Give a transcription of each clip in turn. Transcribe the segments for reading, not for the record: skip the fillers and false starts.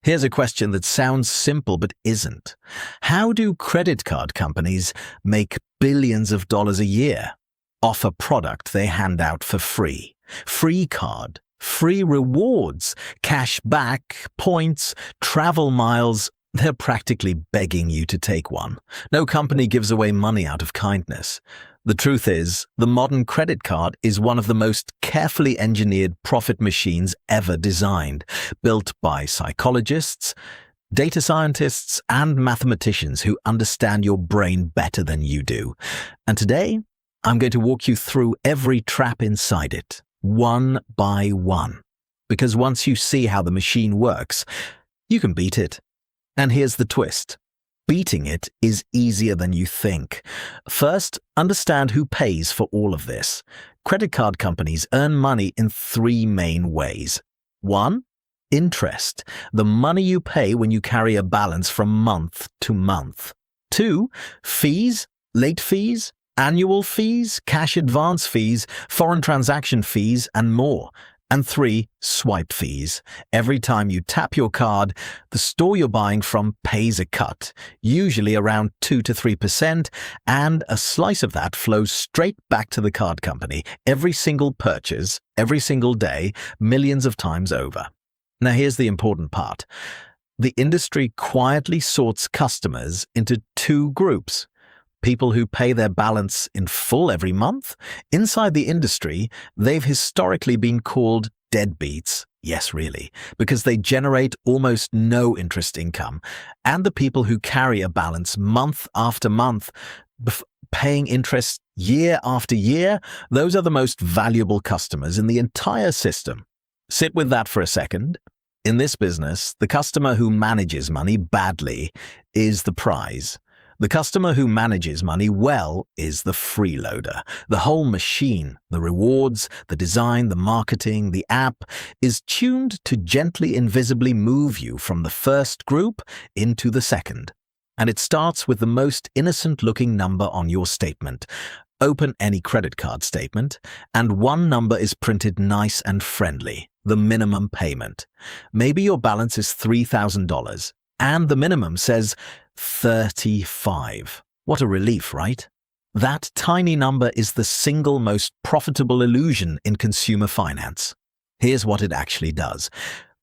Here's a question that sounds simple but isn't. How do credit card companies make billions of dollars a year off a product they hand out for free? Free card, free rewards, cash back, points, travel miles. They're practically begging you to take one. No company gives away money out of kindness. The truth is, the modern credit card is one of the most carefully engineered profit machines ever designed, built by psychologists, data scientists, and mathematicians who understand your brain better than you do. And today, I'm going to walk you through every trap inside it, one by one. Because once you see how the machine works, you can beat it. And here's the twist. Beating it is easier than you think. First, understand who pays for all of this. Credit card companies earn money in three main ways. 1. Interest, the money you pay when you carry a balance from month to month. 2. Fees, late fees, annual fees, cash advance fees, foreign transaction fees, and more. And 3. Swipe fees. Every time you tap your card, the store you're buying from pays a cut, usually around 2 to 3%, and a slice of that flows straight back to the card company, every single purchase, every single day, millions of times over. Now here's the important part. The industry quietly sorts customers into two groups. People who pay their balance in full every month. Inside the industry, they've historically been called deadbeats. Yes, really, because they generate almost no interest income. And the people who carry a balance month after month, paying interest year after year, those are the most valuable customers in the entire system. Sit with that for a second. In this business, the customer who manages money badly is the prize. The customer who manages money well is the freeloader. The whole machine, the rewards, the design, the marketing, the app, is tuned to gently invisibly move you from the first group into the second. And it starts with the most innocent-looking number on your statement. Open any credit card statement, and one number is printed nice and friendly, the minimum payment. Maybe your balance is $3,000, and the minimum says 35. What a relief, right? That tiny number is the single most profitable illusion in consumer finance. Here's what it actually does.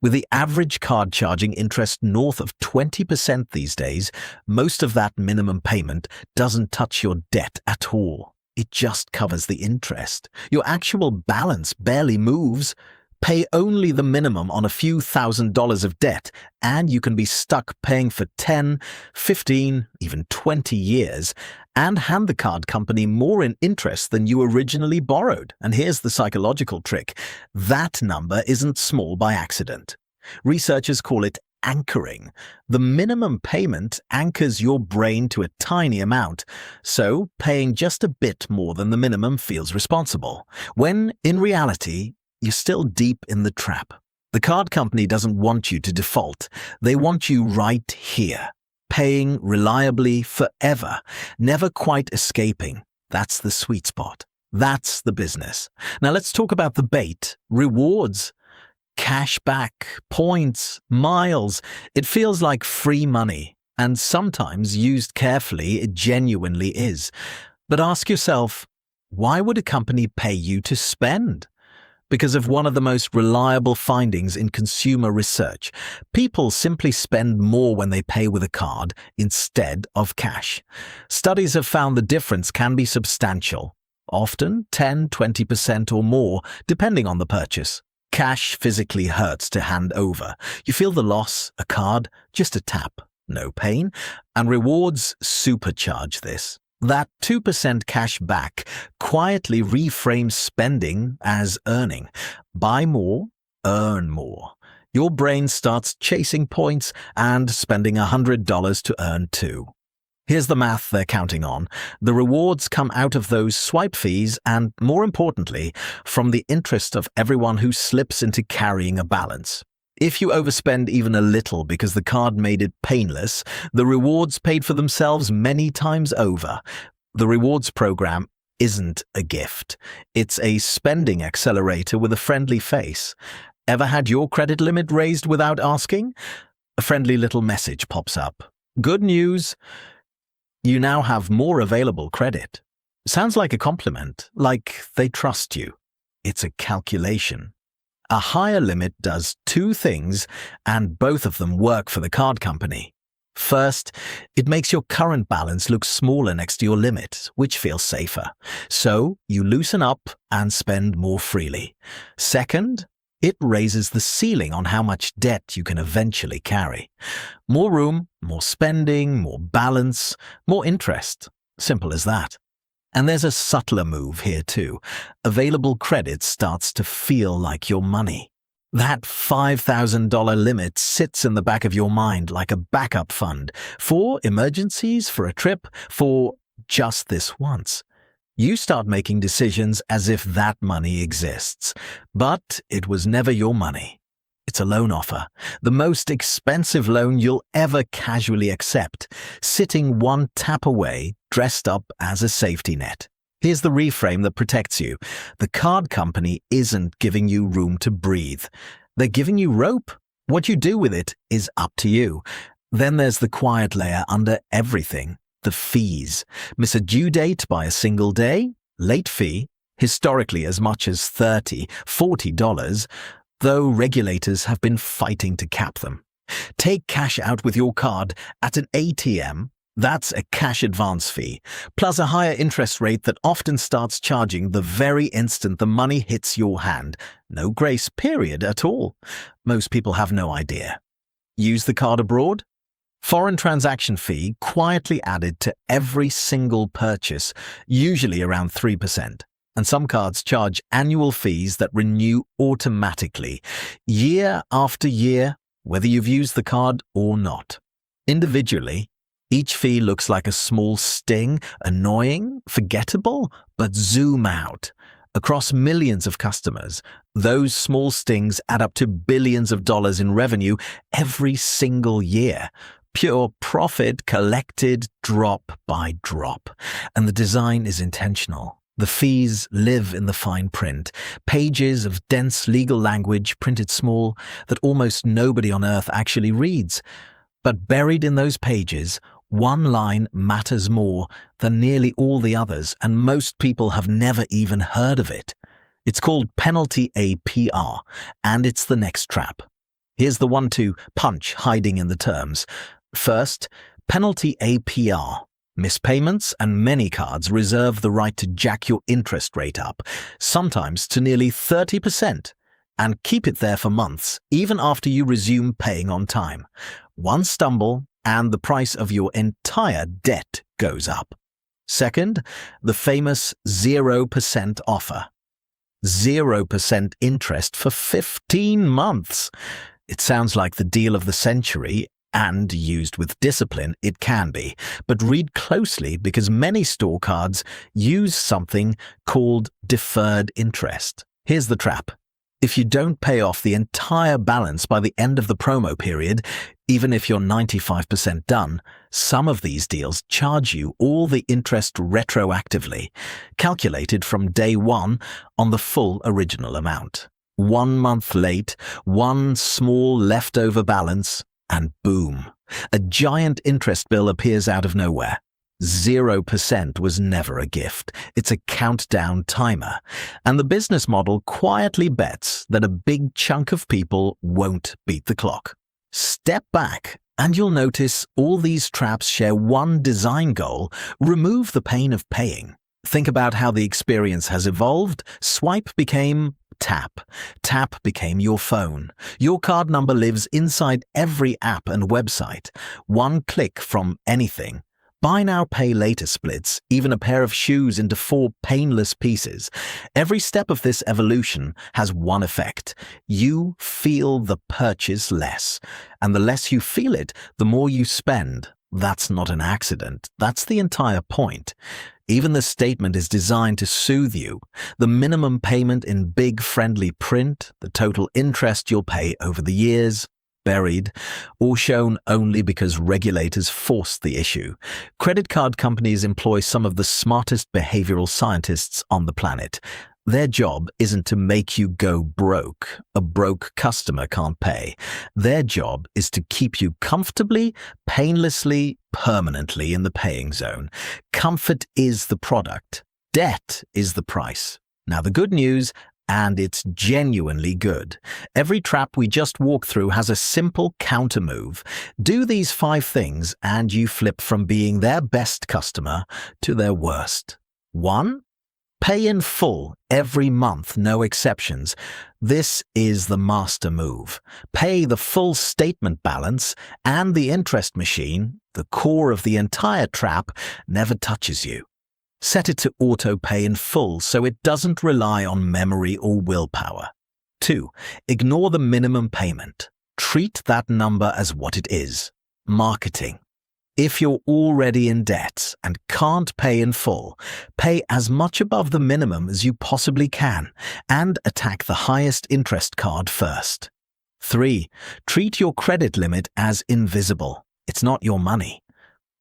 With the average card charging interest north of 20% these days, most of that minimum payment doesn't touch your debt at all. It just covers the interest. Your actual balance barely moves. Pay only the minimum on a few $1,000s of debt, and you can be stuck paying for 10, 15, even 20 years, and hand the card company more in interest than you originally borrowed. And here's the psychological trick. That number isn't small by accident. Researchers call it anchoring. The minimum payment anchors your brain to a tiny amount, so paying just a bit more than the minimum feels responsible, when in reality, you're still deep in the trap. The card company doesn't want you to default. They want you right here, paying reliably forever, never quite escaping. That's the sweet spot. That's the business. Now let's talk about the bait, rewards, cash back, points, miles. It feels like free money, and sometimes used carefully, it genuinely is. But ask yourself, why would a company pay you to spend? Because of one of the most reliable findings in consumer research. People simply spend more when they pay with a card instead of cash. Studies have found the difference can be substantial, often 10, 20% or more, depending on the purchase. Cash physically hurts to hand over. You feel the loss, a card, just a tap, no pain, and rewards supercharge this. That 2% cash back quietly reframes spending as earning. Buy more, earn more. Your brain starts chasing points and spending $100 to earn 2. Here's the math they're counting on. The rewards come out of those swipe fees and, more importantly, from the interest of everyone who slips into carrying a balance. If you overspend even a little because the card made it painless, the rewards paid for themselves many times over. The rewards program isn't a gift. It's a spending accelerator with a friendly face. Ever had your credit limit raised without asking? A friendly little message pops up. Good news! You now have more available credit. Sounds like a compliment, like they trust you. It's a calculation. A higher limit does two things, and both of them work for the card company. First, it makes your current balance look smaller next to your limit, which feels safer. So you loosen up and spend more freely. Second, it raises the ceiling on how much debt you can eventually carry. More room, more spending, more balance, more interest. Simple as that. And there's a subtler move here too. Available credit starts to feel like your money. That $5,000 limit sits in the back of your mind like a backup fund for emergencies, for a trip, for just this once. You start making decisions as if that money exists, but it was never your money. It's a loan offer, the most expensive loan you'll ever casually accept, sitting one tap away, dressed up as a safety net. Here's the reframe that protects you. The card company isn't giving you room to breathe. They're giving you rope. What you do with it is up to you. Then there's the quiet layer under everything, the fees. Miss a due date by a single day, late fee, historically as much as $30, $40, though regulators have been fighting to cap them. Take cash out with your card at an ATM. That's a cash advance fee, plus a higher interest rate that often starts charging the very instant the money hits your hand. No grace period at all. Most people have no idea. Use the card abroad? Foreign transaction fee quietly added to every single purchase, usually around 3%. And some cards charge annual fees that renew automatically, year after year, whether you've used the card or not. Individually, each fee looks like a small sting, annoying, forgettable, but zoom out. Across millions of customers, those small stings add up to billions of dollars in revenue every single year. Pure profit collected drop by drop. And the design is intentional. The fees live in the fine print, pages of dense legal language printed small that almost nobody on earth actually reads. But buried in those pages, one line matters more than nearly all the others, and most people have never even heard of it. It's called penalty APR, and it's the next trap. Here's the 1-2 punch hiding in the terms. First, penalty APR. Mispayments and many cards reserve the right to jack your interest rate up, sometimes to nearly 30%, and keep it there for months, even after you resume paying on time. One stumble, and the price of your entire debt goes up. Second, the famous 0% offer. 0% interest for 15 months. It sounds like the deal of the century, and used with discipline, it can be. But read closely because many store cards use something called deferred interest. Here's the trap. If you don't pay off the entire balance by the end of the promo period, even if you're 95% done, some of these deals charge you all the interest retroactively, calculated from day one on the full original amount. 1 month late, one small leftover balance, and boom, a giant interest bill appears out of nowhere. 0% was never a gift. It's a countdown timer. And the business model quietly bets that a big chunk of people won't beat the clock. Step back and you'll notice all these traps share one design goal: remove the pain of paying. Think about how the experience has evolved. Swipe became tap. Tap became your phone. Your card number lives inside every app and website. One click from anything. Buy now, pay later splits, even a pair of shoes into 4 painless pieces. Every step of this evolution has one effect. You feel the purchase less. And the less you feel it, the more you spend. That's not an accident. That's the entire point. Even the statement is designed to soothe you. The minimum payment in big friendly print, the total interest you'll pay over the years, buried, or shown only because regulators forced the issue. Credit card companies employ some of the smartest behavioral scientists on the planet. Their job isn't to make you go broke. A broke customer can't pay. Their job is to keep you comfortably, painlessly, permanently in the paying zone. Comfort is the product. Debt is the price. Now the good news, and it's genuinely good. Every trap we just walked through has a simple counter move. Do these 5 things and you flip from being their best customer to their worst. 1. Pay in full every month, no exceptions. This is the master move. Pay the full statement balance, and the interest machine, the core of the entire trap, never touches you. Set it to auto pay in full so it doesn't rely on memory or willpower. 2. Ignore the minimum payment. Treat that number as what it is: marketing. If you're already in debt and can't pay in full, pay as much above the minimum as you possibly can and attack the highest interest card first. 3. Treat your credit limit as invisible. It's not your money.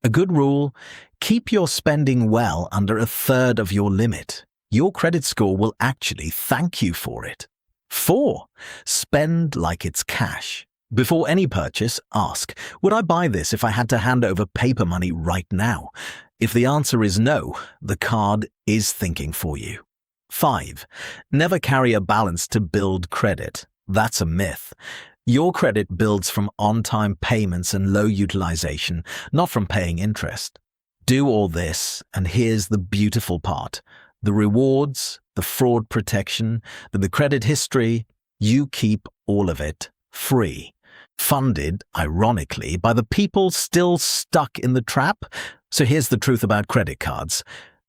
A good rule: keep your spending well under 1/3 of your limit. Your credit score will actually thank you for it. 4. Spend like it's cash. Before any purchase, ask, would I buy this if I had to hand over paper money right now? If the answer is no, the card is thinking for you. 5. Never carry a balance to build credit. That's a myth. Your credit builds from on-time payments and low utilization, not from paying interest. Do all this, and here's the beautiful part. The rewards, the fraud protection, the credit history, you keep all of it free. Funded, ironically, by the people still stuck in the trap. So here's the truth about credit cards.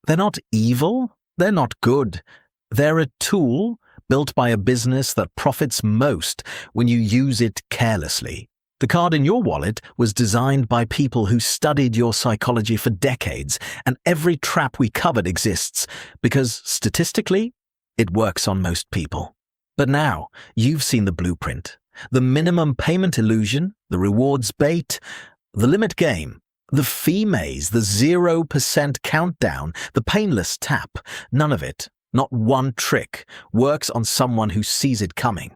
They're not evil. They're not good. They're a tool built by a business that profits most when you use it carelessly. The card in your wallet was designed by people who studied your psychology for decades, and every trap we covered exists because, statistically, it works on most people. But now, you've seen the blueprint. The minimum payment illusion, the rewards bait, the limit game, the fee maze, the 0% countdown, the painless tap. None of it, not one trick, works on someone who sees it coming.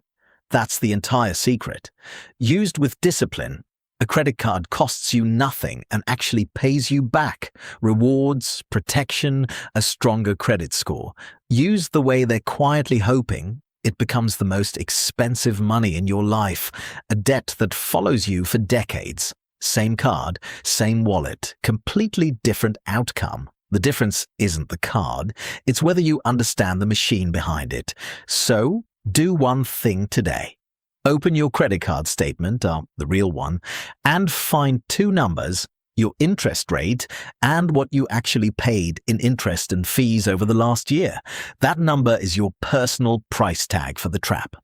That's the entire secret. Used with discipline, a credit card costs you nothing and actually pays you back. Rewards, protection, a stronger credit score. Used the way they're quietly hoping, it becomes the most expensive money in your life, a debt that follows you for decades. Same card, same wallet, completely different outcome. The difference isn't the card, it's whether you understand the machine behind it. So, do one thing today. Open your credit card statement, the real one, and find 2 numbers: your interest rate and what you actually paid in interest and fees over the last year. That number is your personal price tag for the trap.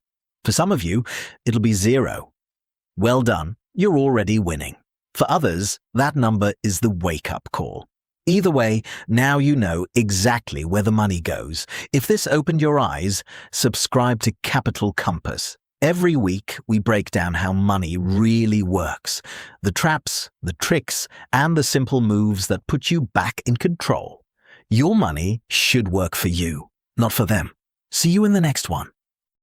For some of you, it'll be 0. Well done, you're already winning. For others, that number is the wake-up call. Either way, now you know exactly where the money goes. If this opened your eyes, subscribe to Capital Compass. Every week, we break down how money really works. The traps, the tricks, and the simple moves that put you back in control. Your money should work for you, not for them. See you in the next one.